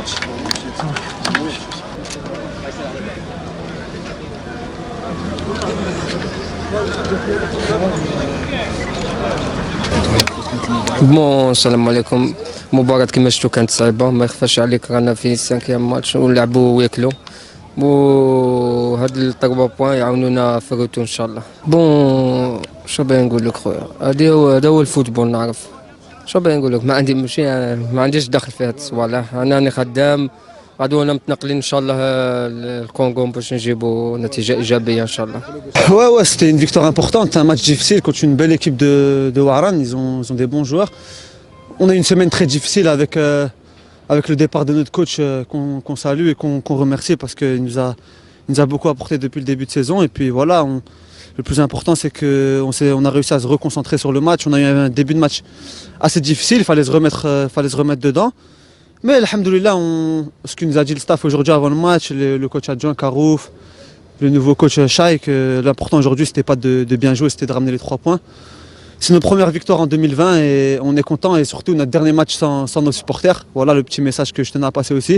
match. بون السلام عليكم. مباراة كما شفتوا كانت صعيبة، ما يخفاش عليك رانا في السانكيام ماتش ونلعبوا وياكلوا، وهاد التربا بوان يعاونونا في الروتو ان شاء الله. بون شو باغي نقول لك خويا، هذا هو الفوتبول نعرف. شو باغي نقول لك، ما عنديش دخل في هاد الصوالح، انا راني خدام، غدونا متنقلين ان شاء الله الكونغو باش نجيبوا نتيجة ايجابية ان شاء الله. Ouais, c'était une victoire importante, un match difficile contre une belle équipe de Waran, ils ont des bons joueurs. On a eu une semaine très difficile avec le départ de notre coach qu'on salue et qu'on remercie parce qu'il nous a beaucoup apporté depuis le début de saison. Et puis voilà, le plus important c'est qu'on a réussi à se reconcentrer sur le match. On a eu un début de match assez difficile, il fallait se remettre dedans. Mais alhamdoulilah, ce que nous a dit le staff aujourd'hui avant le match, le coach adjoint Karouf, le nouveau coach Shaik, l'important aujourd'hui c'était pas de bien jouer, c'était de ramener les 3 points. C'est notre première victoire en 2020 et on est content, et surtout notre dernier match sans nos supporters. Voilà le petit message que je tenais à passer aussi.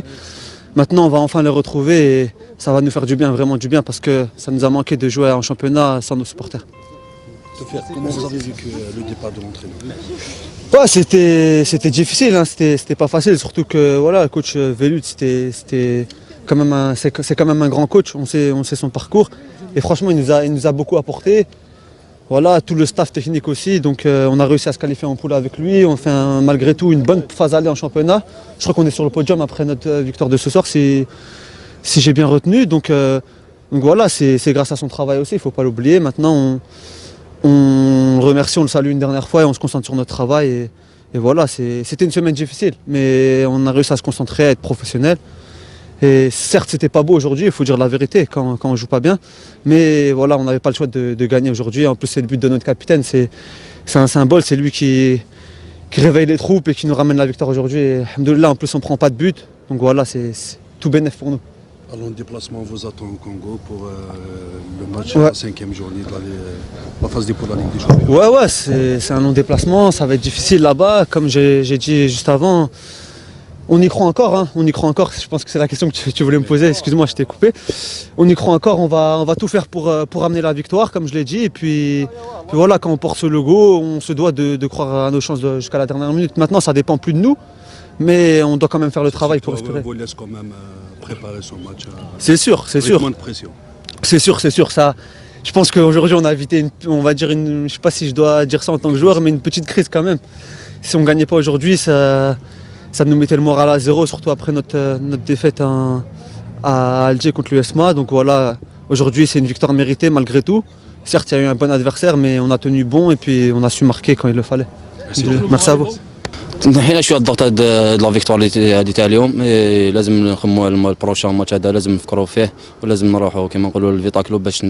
Maintenant on va enfin les retrouver et ça va nous faire du bien, vraiment du bien, parce que ça nous a manqué de jouer en championnat sans nos supporters. Comment vous avez vécu le départ de l'entraîneur? Ouais, c'était difficile, hein, c'était pas facile, surtout que voilà, le coach Velut c'est quand même un grand coach, on sait son parcours, et franchement il nous a beaucoup apporté. Voilà, tout le staff technique aussi, donc on a réussi à se qualifier en poule avec lui, on fait malgré tout une bonne phase aller en championnat. Je crois qu'on est sur le podium après notre victoire de ce soir, si j'ai bien retenu, donc voilà, c'est grâce à son travail aussi, il ne faut pas l'oublier. Maintenant on remercie, on le salue une dernière fois et on se concentre sur notre travail, et voilà, c'était une semaine difficile, mais on a réussi à se concentrer, à être professionnel. Et certes, c'était pas beau aujourd'hui, il faut dire la vérité, quand on joue pas bien. Mais voilà, on n'avait pas le choix de gagner aujourd'hui. En plus, c'est le but de notre capitaine, c'est un symbole, c'est lui qui réveille les troupes et qui nous ramène la victoire aujourd'hui. Et alhamdoulilah, en plus, on prend pas de but. Donc voilà, c'est tout bénéf pour nous. Alors, le déplacement vous attend au Congo pour le match de la 5e journée de la phase des poules de la Ligue des Champions. Ouais, c'est un long déplacement, ça va être difficile là-bas. Comme j'ai dit juste avant, on y croit encore, hein. On y croit encore. Je pense que c'est la question que tu voulais me poser. Excuse-moi, je t'ai coupé. On y croit encore. On va tout faire pour amener la victoire, comme je l'ai dit. Et puis voilà, quand on porte ce logo, on se doit de croire à nos chances jusqu'à la dernière minute. Maintenant, ça dépend plus de nous, mais on doit quand même faire le travail pour espérer. Vous laisse quand même préparer son match. C'est sûr, c'est sûr. Moins de pression. C'est sûr. Ça, je pense qu'aujourd'hui, on a évité je sais pas si je dois dire ça en tant que joueur, mais une petite crise quand même. Si on gagnait pas aujourd'hui, ça nous mettait le moral à zéro, surtout après notre défaite à Alger contre l'USMA. Donc voilà, aujourd'hui c'est une victoire méritée malgré tout. Certes, il y a eu un bon adversaire, mais on a tenu bon et puis on a su marquer quand il le fallait. Merci à vous. حين شويه الضغط هاد لا فيكتوار اللي تاع اليوم، لازم نخموا البروشان ماتش هذا، لازم نفكروا فيه ولازم نروحوا كما نقولوا للفيتا كلوب باش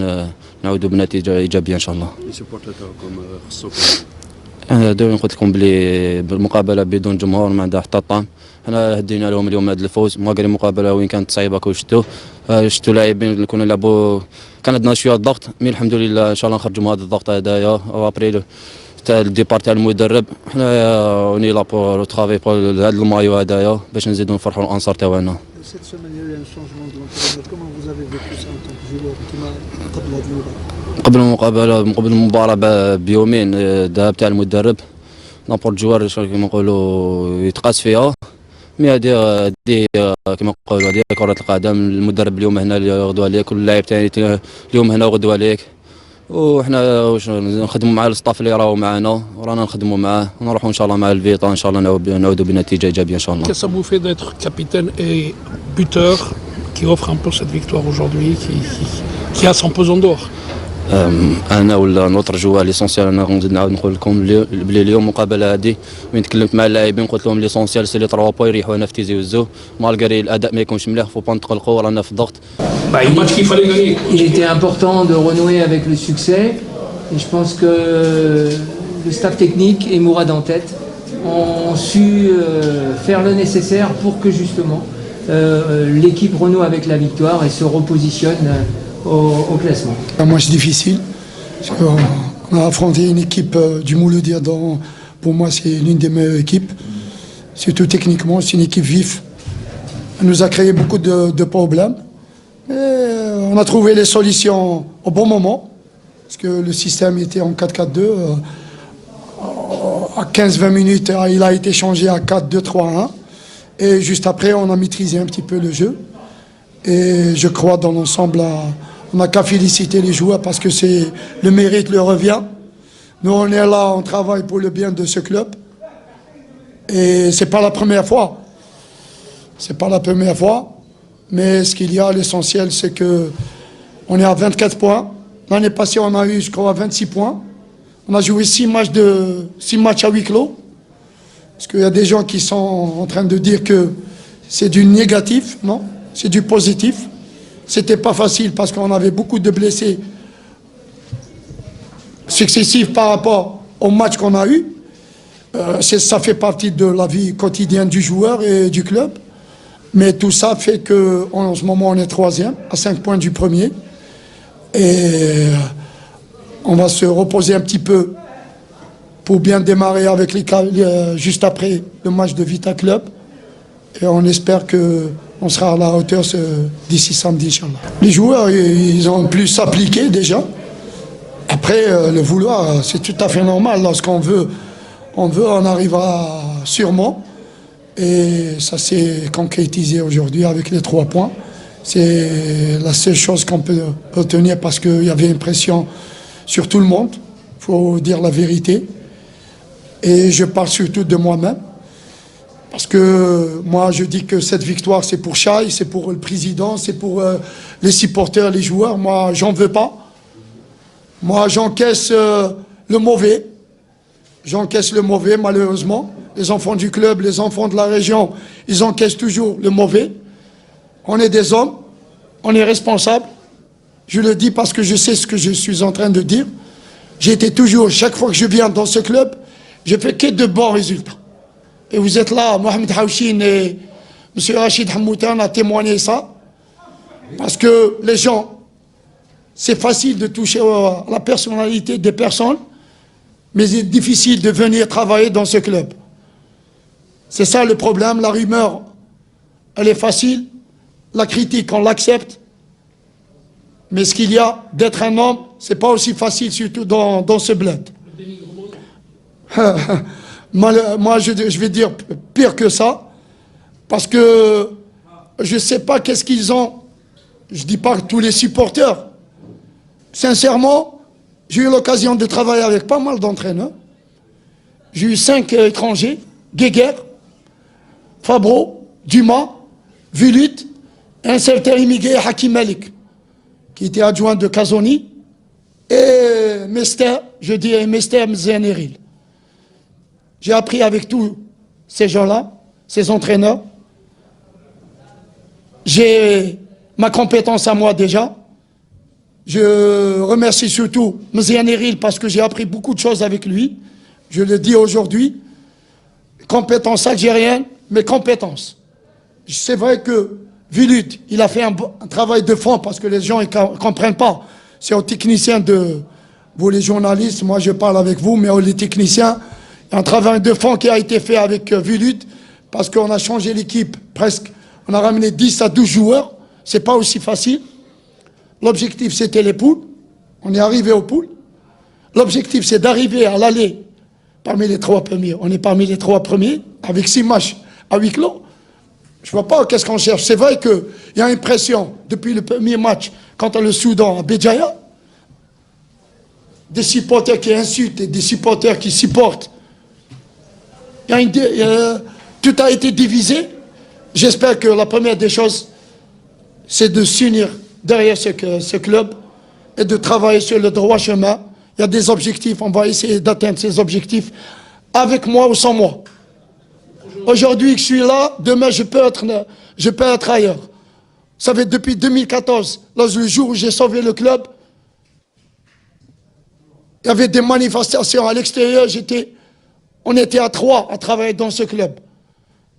نعودوا بنتيجه ايجابيه ان شاء الله. السبورتر تاعكم خصكم انا دوي قلت لكم بلي بالمقابله بدون جمهور ما عندها حتى طعم. حنا هدينا لهم اليوم هذا الفوز، مالغري المقابله وين كانت صعيبه كون شفتوا لاعبين اللي كنا نلعبوا كان عندنا شويه الضغط، مي الحمد لله ان شاء الله نخرجوا من هذا الضغط هذايا. وابري تاع الديبار تاع المدرب، حنا اوني لا بور ترافي بور هذا المايو هذايا باش نزيدوا نفرحوا الانصار تاعنا. Cette semaine, il y a eu un changement de l'entraîneur. Comment vous avez vécu ça en tant que joueur قبل المقابله، قبل المباراه بيومين، الذهاب تاع المدرب نابور الجوار كما نقولوا يتقاس فيها. مي هذه كما نقولوا هذه كره القدم، المدرب اليوم هنا غدوه عليك، واللاعب ثاني اليوم هنا وغدوه عليك، وحنا واش نخدموا مع الستاف اللي راهو معنا ورانا نخدموا معاه ونروحوا ان شاء الله مع الفيتا ان شاء الله نعودوا بنتيجه ايجابيه ان شاء الله. Qu'est-ce que ça vous fait d'être capitaine et buteur qui offre un peu cette victoire aujourd'hui, qui a son pesant d'or? انا ولا نوتر جوا ليسونسيال، انا غنزيد نعاود نقول لكم بلي اليوم المقابله هذه وين تكلمت مع اللاعبين قلت لهم ليسونسيال سي لي 3 بوين يريحونا في تيزي وزو، مالغري الاداء ما يكونش مليح فو با نتقلقوا رانا في الضغط. Il était important de renouer avec le succès, et je pense que le staff technique et Mourad en tête ont su faire le nécessaire pour que justement l'équipe renoue avec la victoire et se repositionne au classement. Un match difficile, parce qu'on a affronté une équipe du Mouloudia, pour moi c'est l'une des meilleures équipes. Surtout techniquement, c'est une équipe vive. Elle nous a créé beaucoup de problèmes. Et on a trouvé les solutions au bon moment, parce que le système était en 4-4-2. À 15-20 minutes, il a été changé à 4-2-3-1. Et juste après, on a maîtrisé un petit peu le jeu. Et je crois dans l'ensemble, on n'a qu'à féliciter les joueurs parce que le mérite leur revient. Nous, on est là, on travaille pour le bien de ce club. Et c'est pas la première fois. C'est pas la première fois. Mais ce qu'il y a, l'essentiel, c'est que on est à 24 points. L'année passée, on a eu, je crois, 26 points. On a joué 6 matchs à huis clos. Parce qu'il y a des gens qui sont en train de dire que c'est du négatif. Non, c'est du positif. C'était pas facile parce qu'on avait beaucoup de blessés successifs par rapport au match qu'on a eu. Ça fait partie de la vie quotidienne du joueur et du club. Mais tout ça fait qu'en ce moment, on est 3e, à 5 points du premier. Et on va se reposer un petit peu pour bien démarrer avec juste après le match de Vita Club. Et on espère qu'on sera à la hauteur d'ici samedi, Inch'Allah. Les joueurs, ils ont plus s'appliquer déjà. Après, le vouloir, c'est tout à fait normal. Lorsqu'on veut, on arrivera sûrement. Et ça s'est concrétisé aujourd'hui avec les 3 points. C'est la seule chose qu'on peut retenir parce qu'il y avait une pression sur tout le monde. Il faut dire la vérité. Et je parle surtout de moi-même. Parce que moi, je dis que cette victoire, c'est pour Chaï, c'est pour le président, c'est pour les supporters, les joueurs. Moi, j'en veux pas. Moi, j'encaisse le mauvais. J'encaisse le mauvais, malheureusement. Les enfants du club, les enfants de la région, ils encaissent toujours le mauvais. On est des hommes, on est responsables. Je le dis parce que je sais ce que je suis en train de dire. J'ai été toujours, chaque fois que je viens dans ce club, je fais que de bons résultats. Et vous êtes là, Mohamed Haouchine et M. Rachid Hammoutan a témoigné ça. Parce que les gens, c'est facile de toucher à la personnalité des personnes, mais c'est difficile de venir travailler dans ce club. C'est ça le problème, la rumeur, elle est facile, la critique, on l'accepte, mais ce qu'il y a d'être un homme, c'est pas aussi facile, surtout dans ce bled. Moi, je vais dire pire que ça, parce que je sais pas qu'est-ce qu'ils ont, je dis pas tous les supporters. Sincèrement, j'ai eu l'occasion de travailler avec pas mal d'entraîneurs. J'ai eu 5 étrangers, Guéguer, Fabro, Dumas, Vulut, et un certain immigré Hakim Malik, qui était adjoint de Kazoni, et Mester, je dirais Mester Mzeneril. J'ai appris avec tous ces gens-là, ces entraîneurs. J'ai ma compétence à moi déjà. Je remercie surtout Mzeneril parce que j'ai appris beaucoup de choses avec lui. Je le dis aujourd'hui. Compétence algérienne, mais compétence. C'est vrai que Vulut, il a fait un travail de fond parce que les gens ne comprennent pas. C'est aux techniciens de... Vous les journalistes, moi je parle avec vous, mais les techniciens, il y a un travail de fond qui a été fait avec Vulut parce qu'on a changé l'équipe presque. On a ramené 10 à 12 joueurs. C'est pas aussi facile. L'objectif, c'était les poules. On est arrivé aux poules. L'objectif, c'est d'arriver à l'aller parmi les 3 premiers. On est parmi les 3 premiers, avec 6 matchs à huis clos. Je ne vois pas qu'est-ce qu'on cherche. C'est vrai qu'il y a une pression depuis le premier match, quant à le Soudan, à Béjaïa. Des supporters qui insultent et des supporters qui supportent. Tout a été divisé. J'espère que la première des choses, c'est de s'unir derrière ce club et de travailler sur le droit chemin. Il y a des objectifs, on va essayer d'atteindre ces objectifs avec moi ou sans moi. Aujourd'hui que je suis là, demain je peux être ailleurs. Vous savez, depuis 2014, le jour où j'ai sauvé le club, il y avait des manifestations à l'extérieur, on était à 3 à travailler dans ce club.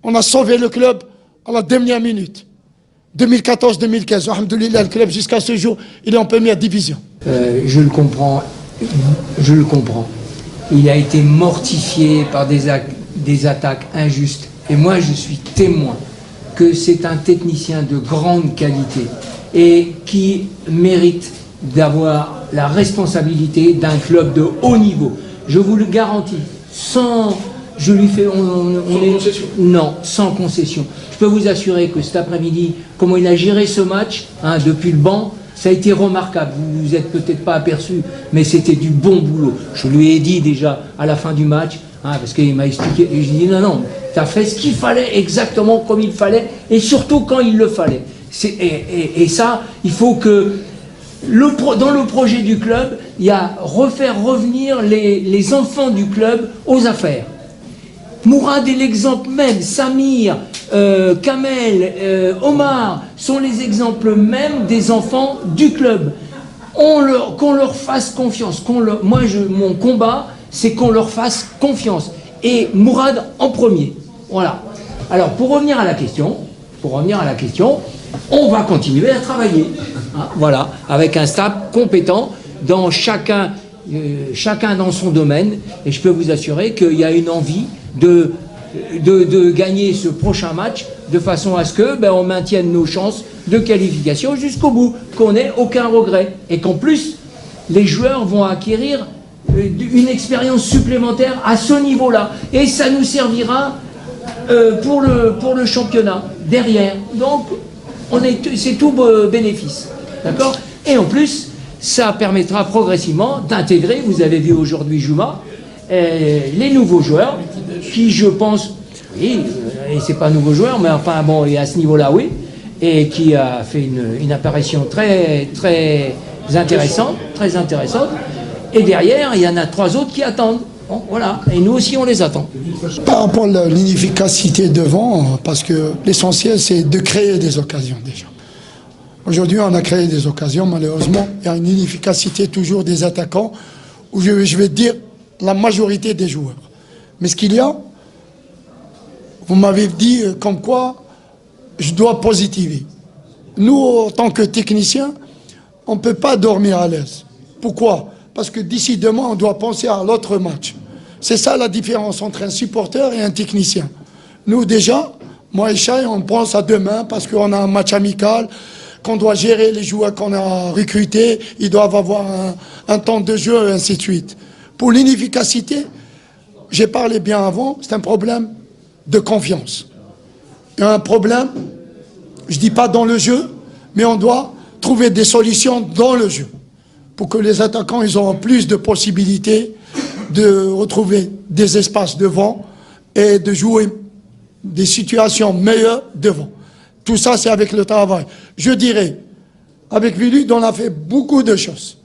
On a sauvé le club à la dernière minute. 2014-2015, alhamdoulilah, le club jusqu'à ce jour, il est en première division. Je le comprends, Il a été mortifié par des attaques injustes. Et moi, je suis témoin que c'est un technicien de grande qualité et qui mérite d'avoir la responsabilité d'un club de haut niveau. Je vous le garantis, sans... Je lui fais... concession. Non, sans concession. Je peux vous assurer que cet après-midi, comment il a géré ce match, hein, depuis le banc, ça a été remarquable. Vous vous êtes peut-être pas aperçu, mais c'était du bon boulot. Je lui ai dit déjà à la fin du match, hein, parce qu'il m'a expliqué, et je lui ai dit non, tu as fait ce qu'il fallait exactement comme il fallait, et surtout quand il le fallait. Et ça, il faut que, dans le projet du club, il y a refaire revenir les enfants du club aux affaires. Mourad est l'exemple même, Samir, Kamel, Omar sont les exemples même des enfants du club. Qu'on leur fasse confiance. Mon combat, c'est qu'on leur fasse confiance. Et Mourad en premier. Voilà. Alors, pour revenir à la question, on va continuer à travailler. Hein, voilà, avec un staff compétent dans chacun dans son domaine. Et je peux vous assurer qu'il y a une envie de gagner ce prochain match de façon à ce que on maintienne nos chances de qualification jusqu'au bout, qu'on n'ait aucun regret et qu'en plus les joueurs vont acquérir une expérience supplémentaire à ce niveau-là et ça nous servira pour le championnat derrière. Donc c'est tout bénéfice, d'accord. Et en plus ça permettra progressivement d'intégrer, vous avez vu aujourd'hui Juma, les nouveaux joueurs qui, je pense, oui, et c'est pas un nouveau joueur, mais enfin bon, et à ce niveau-là, oui, et qui a fait une apparition très intéressante, et derrière, il y en a 3 autres qui attendent. Bon, voilà, et nous aussi, on les attend. Par rapport à l'inefficacité devant, parce que l'essentiel, c'est de créer des occasions déjà. Aujourd'hui, on a créé des occasions, malheureusement, il y a une inefficacité toujours des attaquants, où je vais dire la majorité des joueurs. Mais ce qu'il y a, vous m'avez dit comme quoi je dois positiver. Nous, en tant que techniciens, on ne peut pas dormir à l'aise. Pourquoi? Parce que d'ici demain, on doit penser à l'autre match. C'est ça la différence entre un supporter et un technicien. Nous déjà, moi et Chai, on pense à demain parce qu'on a un match amical, qu'on doit gérer les joueurs qu'on a recrutés, ils doivent avoir un temps de jeu et ainsi de suite. Pour l'inefficacité, j'ai parlé bien avant, c'est un problème de confiance. Il y a un problème, je ne dis pas dans le jeu, mais on doit trouver des solutions dans le jeu pour que les attaquants ils auront plus de possibilités de retrouver des espaces devant et de jouer des situations meilleures devant. Tout ça, c'est avec le travail. Je dirais, avec Vilut, on a fait beaucoup de choses.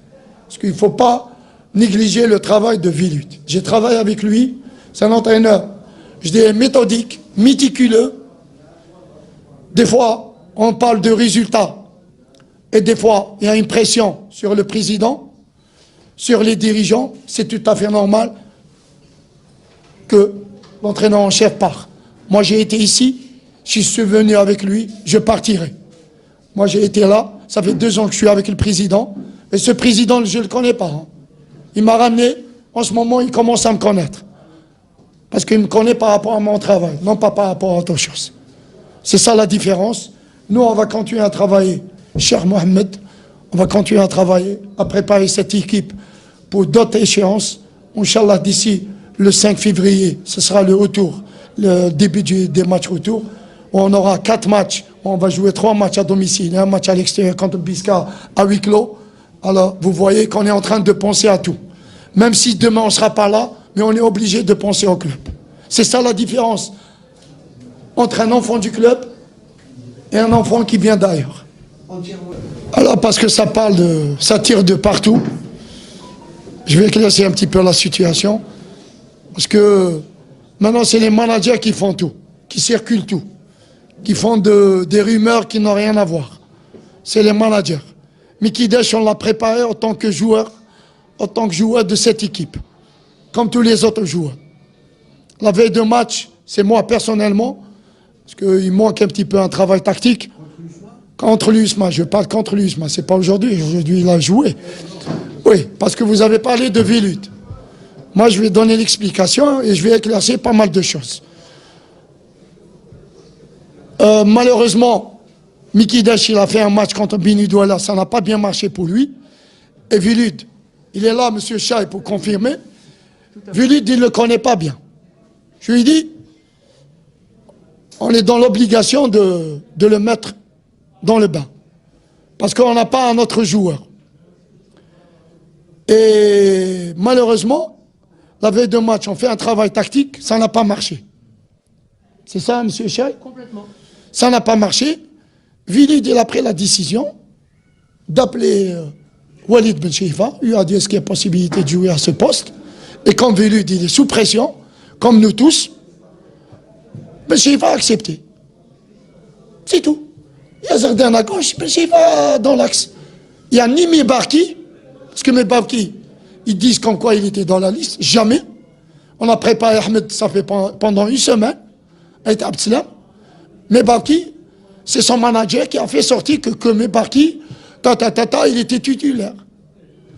Parce qu'il ne faut pas négliger le travail de Vilut. J'ai travaillé avec lui, c'est un entraîneur, je dirais méthodique, méticuleux. Des fois, on parle de résultats. Et des fois, il y a une pression sur le président, sur les dirigeants. C'est tout à fait normal que l'entraîneur en chef part. Moi, j'ai été ici, si je suis venu avec lui, je partirai. Moi, j'ai été là, ça fait 2 ans que je suis avec le président. Et ce président, je ne le connais pas. Hein. Il m'a ramené, en ce moment, il commence à me connaître. Parce qu'il me connaît par rapport à mon travail, non pas par rapport à autre chose. C'est ça la différence. Nous, on va continuer à travailler, cher Mohamed, on va continuer à travailler, à préparer cette équipe pour d'autres échéances. Inch'Allah, d'ici le 5 février, ce sera le retour, le début des matchs retour. On aura 4 matchs, on va jouer 3 matchs à domicile et un match à l'extérieur contre Biska à huis clos. Alors, vous voyez qu'on est en train de penser à tout. Même si demain on ne sera pas là, mais on est obligé de penser au club. C'est ça la différence entre un enfant du club et un enfant qui vient d'ailleurs. Alors, parce que ça tire de partout, je vais éclaircir un petit peu la situation. Parce que maintenant, c'est les managers qui font tout, qui circulent tout, qui font des rumeurs qui n'ont rien à voir. C'est les managers. Mikidesh, on l'a préparé en tant que joueur de cette équipe, comme tous les autres joueurs. La veille de match, c'est moi personnellement, parce qu'il manque un petit peu un travail tactique. Contre l'USMA, je parle contre l'USMA, c'est pas aujourd'hui, aujourd'hui il a joué. Oui, parce que vous avez parlé de Vilut. Moi je vais donner l'explication et je vais éclaircir pas mal de choses. Malheureusement, Miki Dash, il a fait un match contre Bini Douala, ça n'a pas bien marché pour lui. Et Vilud, il est là, monsieur Chaï, pour confirmer. Vilud, il ne le connaît pas bien. Je lui dis, on est dans l'obligation de le mettre dans le bain. Parce qu'on n'a pas un autre joueur. Et malheureusement, la veille de match, on fait un travail tactique, ça n'a pas marché. C'est ça, monsieur Chaï? Complètement. Ça n'a pas marché. Vilid, il a pris la décision d'appeler Walid Ben Cheifa. Il a dit est-ce qu'il y a possibilité de jouer à ce poste. Et comme Vilid, il est sous pression, comme nous tous, Ben Cheifa a accepté. C'est tout. Il y a Zardan à gauche, Ben Cheifa dans l'axe. Il n'y a ni Mebarki, parce que Mebarki, ils disent comme quoi il était dans la liste. Jamais. On a préparé Ahmed, ça fait pendant une semaine, avec Abdeslam. Mebarki, c'est son manager qui a fait sortir que Mebarki, il était titulaire.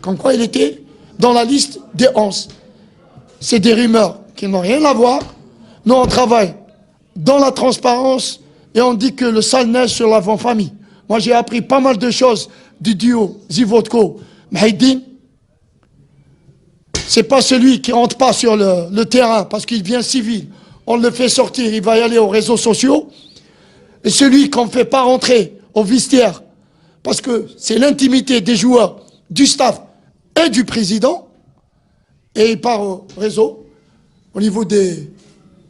Comme quoi il était dans la liste des 11. C'est des rumeurs qui n'ont rien à voir. Nous, on travaille dans la transparence et on dit que le sale neige sur l'avant-famille. Moi, j'ai appris pas mal de choses du duo Zivotko, Maïdine. C'est pas celui qui rentre pas sur le terrain parce qu'il vient civil. On le fait sortir, il va y aller aux réseaux sociaux. Et celui qu'on ne fait pas rentrer au vestiaire, parce que c'est l'intimité des joueurs, du staff et du président, et il part au réseau, au niveau des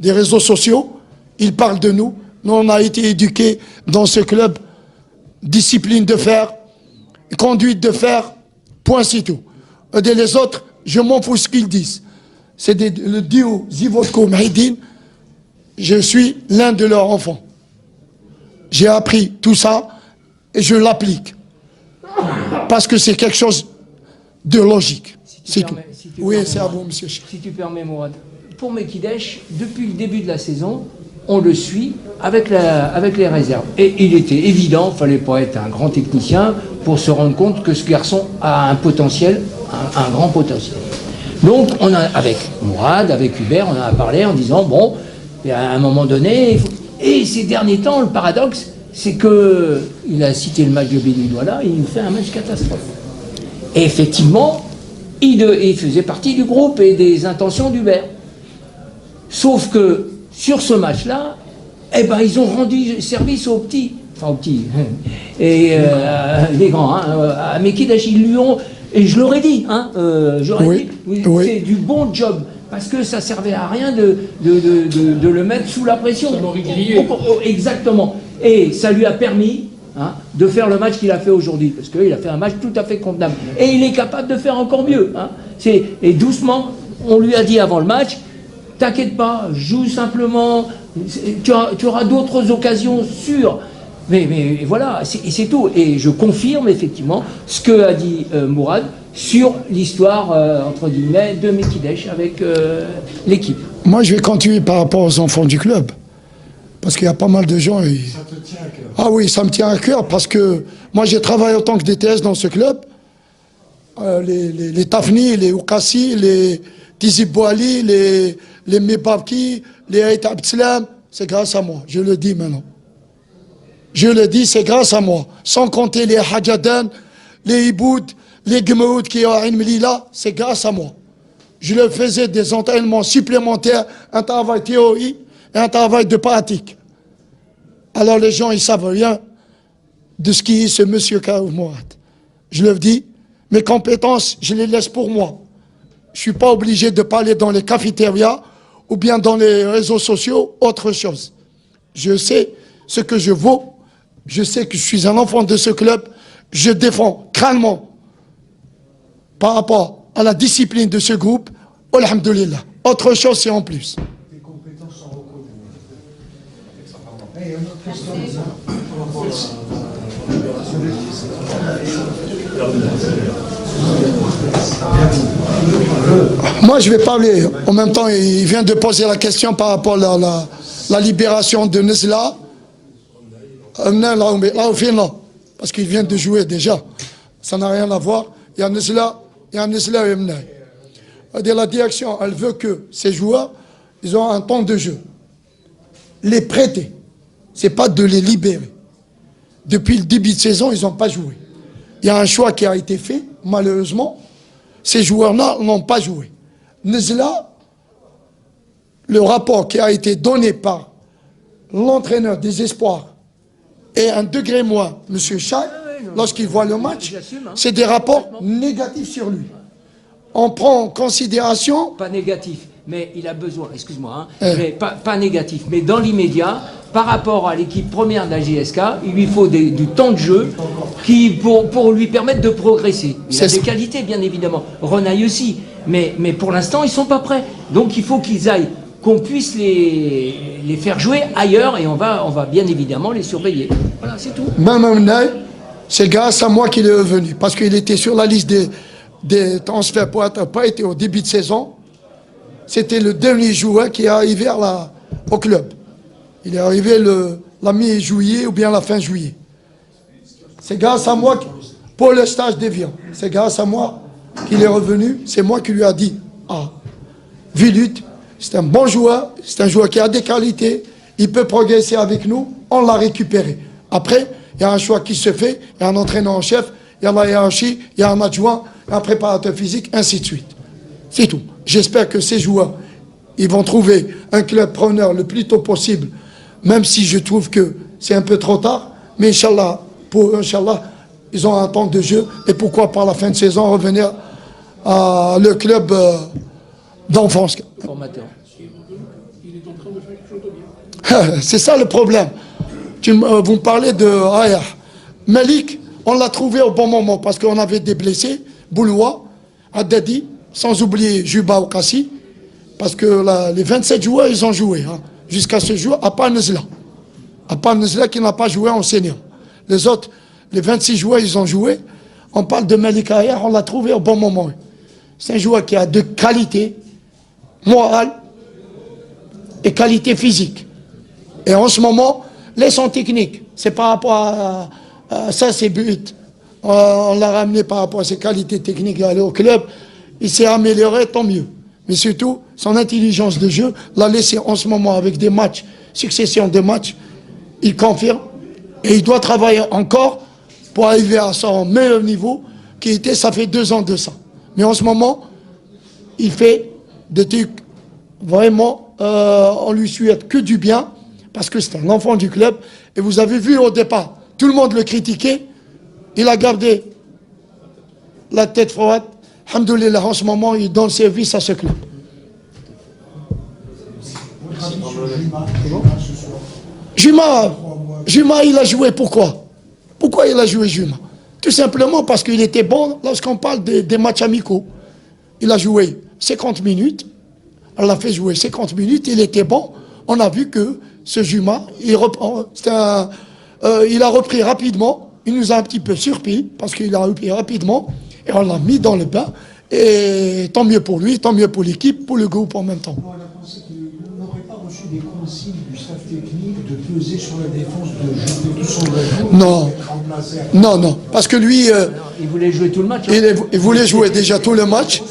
réseaux sociaux, il parle de nous. Nous, on a été éduqués dans ce club, discipline de fer, conduite de fer, point c'est tout. Et les autres, je m'en fous ce qu'ils disent. C'est le duo Zivotko Maïdine, je suis l'un de leurs enfants. J'ai appris tout ça et je l'applique. Parce que c'est quelque chose de logique. C'est tout. Oui, c'est à vous, monsieur. Si tu permets, Mourad. Pour Mekidesh, depuis le début de la saison, on le suit avec les réserves. Et il était évident, il ne fallait pas être un grand technicien pour se rendre compte que ce garçon a un potentiel, un grand potentiel. Donc, on a, avec Mourad, avec Hubert, on en a parlé en disant, bon, à un moment donné, et ces derniers temps, le paradoxe, c'est que, il a cité le match de Beni Douala, il nous fait un match catastrophe. Et effectivement, il faisait partie du groupe et des intentions d'Hubert. Sauf que, sur ce match-là, eh ben, ils ont rendu service aux petits, enfin aux petits, et les grands, hein, à Mekidash, ils lui ont, et je leur ai dit, hein, oui. C'est du bon job. Parce que ça servait à rien de le mettre sous la pression. Exactement. Et ça lui a permis de faire le match qu'il a fait aujourd'hui. Parce qu'il a fait un match tout à fait convenable. Et il est capable de faire encore mieux. Et doucement, on lui a dit avant le match, t'inquiète pas, joue simplement, tu auras d'autres occasions sûres. Mais voilà, c'est tout. Et je confirme effectivement ce que a dit Mourad sur l'histoire, entre guillemets, de Mekidesh avec l'équipe. Moi, je vais continuer par rapport aux enfants du club. Parce qu'il y a pas mal de gens... Ça te tient à cœur? Ah oui, ça me tient à cœur parce que moi, j'ai travaillé en tant que DTS dans ce club. Les Tafni, les Oukassi, les Tizib Bouali, les Mebabki, les Haït Abdeslam, c'est grâce à moi. Je le dis maintenant. Je le dis, c'est grâce à moi. Sans compter les Hadjadan, les Iboud, les Gmeoud qui ont à Melilla, c'est grâce à moi. Je leur faisais des entraînements supplémentaires, un travail théorique et un travail de pratique. Alors les gens, ils savent rien de ce qui est ce monsieur Kaouf Mourad. Je leur dis, mes compétences, je les laisse pour moi. Je ne suis pas obligé de parler dans les cafétérias ou bien dans les réseaux sociaux, autre chose. Je sais ce que je vaux. Je sais que je suis un enfant de ce club. Je défends crânement par rapport à la discipline de ce groupe. Alhamdoulilah. Autre chose, c'est en plus. Tes compétences sont reconnues. Moi, je vais parler. En même temps, il vient de poser la question par rapport à la libération de Nesla. Parce qu'il vient de jouer déjà. Ça n'a rien à voir. Il y a Nesla et Emnay. La direction, elle veut que ces joueurs, ils ont un temps de jeu. Les prêter. c'est pas de les libérer. Depuis le début de saison, ils n'ont pas joué. Il y a un choix qui a été fait, malheureusement. Ces joueurs-là n'ont pas joué. Nezla, le rapport qui a été donné par l'entraîneur des espoirs et un degré moins, M. Chak, lorsqu'il voit le match, c'est des rapports négatifs sur lui. On prend en considération... Pas négatif, mais il a besoin, excuse-moi, mais pas négatif, mais dans l'immédiat, par rapport à l'équipe première de la JSK, il lui faut du temps de jeu pour lui permettre de progresser. Il a des qualités, bien évidemment. Renaille aussi, mais pour l'instant, ils ne sont pas prêts. Donc il faut qu'ils aillent, qu'on puisse les faire jouer ailleurs, et on va bien évidemment les surveiller. Voilà, c'est tout. Même c'est grâce à moi qu'il est revenu, parce qu'il était sur la liste des transferts pour être pas été au début de saison. C'était le dernier joueur qui est arrivé au club. Il est arrivé la mi-juillet ou bien la fin juillet. C'est grâce à moi, pour le stage d'Evian, c'est grâce à moi qu'il est revenu. C'est moi qui lui ai dit, Vilut, c'est un bon joueur, c'est un joueur qui a des qualités, il peut progresser avec nous, on l'a récupéré. Après, il y a un choix qui se fait, il y a un entraîneur en chef, il y a la hiérarchie, il y a un adjoint, un préparateur physique, ainsi de suite. C'est tout. J'espère que ces joueurs, ils vont trouver un club preneur le plus tôt possible, même si je trouve que c'est un peu trop tard. Mais Inch'Allah, pour eux, Inch'Allah, ils ont un temps de jeu. Et pourquoi, par la fin de saison, revenir à le club d'enfance. Formateur. C'est ça le problème. Vous me parlez de Aya. Malik, on l'a trouvé au bon moment parce qu'on avait des blessés. Bouloua, Haddadi, sans oublier Juba ou Kassi. Parce que les 27 joueurs, ils ont joué. Jusqu'à ce jour, à part Nezla. À part Nezla qui n'a pas joué en senior. Les autres, les 26 joueurs, ils ont joué. On parle de Malik Aya, on l'a trouvé au bon moment. C'est un joueur qui a de qualité morale et qualité physique. Et en ce moment, les sons techniques, c'est par rapport à ça, c'est but. On l'a ramené par rapport à ses qualités techniques à aller au club. Il s'est amélioré, tant mieux. Mais surtout, son intelligence de jeu l'a laissé en ce moment avec des matchs, succession de matchs. Il confirme et il doit travailler encore pour arriver à son meilleur niveau qui était, ça fait 2 ans de ça. Mais en ce moment, il fait des trucs vraiment, on lui souhaite que du bien parce que c'est un enfant du club. Et vous avez vu au départ, tout le monde le critiquait. Il a gardé la tête froide. Alhamdoulilah, en ce moment, il donne service à ce club. Juma, il a joué pourquoi? Pourquoi il a joué Juma? Tout simplement parce qu'il était bon lorsqu'on parle des matchs amicaux. Il a joué 50 minutes. On l'a fait jouer 50 minutes. Il était bon. On a vu que ce Juma, il a repris rapidement. Il nous a un petit peu surpris parce qu'il a repris rapidement. Et on l'a mis dans le bain. Et tant mieux pour lui, tant mieux pour l'équipe, pour le groupe en même temps. On a pensé qu'il n'aurait pas reçu des consignes du staff technique de peser sur la défense, de jeter tout son atout. Non. Non. Parce que lui... il voulait jouer tout le match. Il voulait jouer déjà tout le match.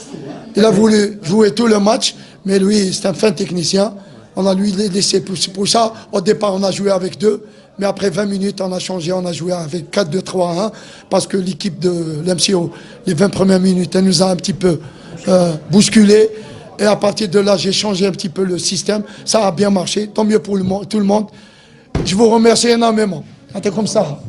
Il a voulu jouer tout le match. Mais lui, c'est un fin technicien. On a lui laissé pour ça. Au départ, on a joué avec 2. Mais après 20 minutes, on a changé, on a joué avec 4-2-3-1 parce que l'équipe de l'MCO, les 20 premières minutes, elle nous a un petit peu bousculé. Et à partir de là, j'ai changé un petit peu le système. Ça a bien marché, tant mieux pour tout le monde. Je vous remercie énormément. C'était comme ça.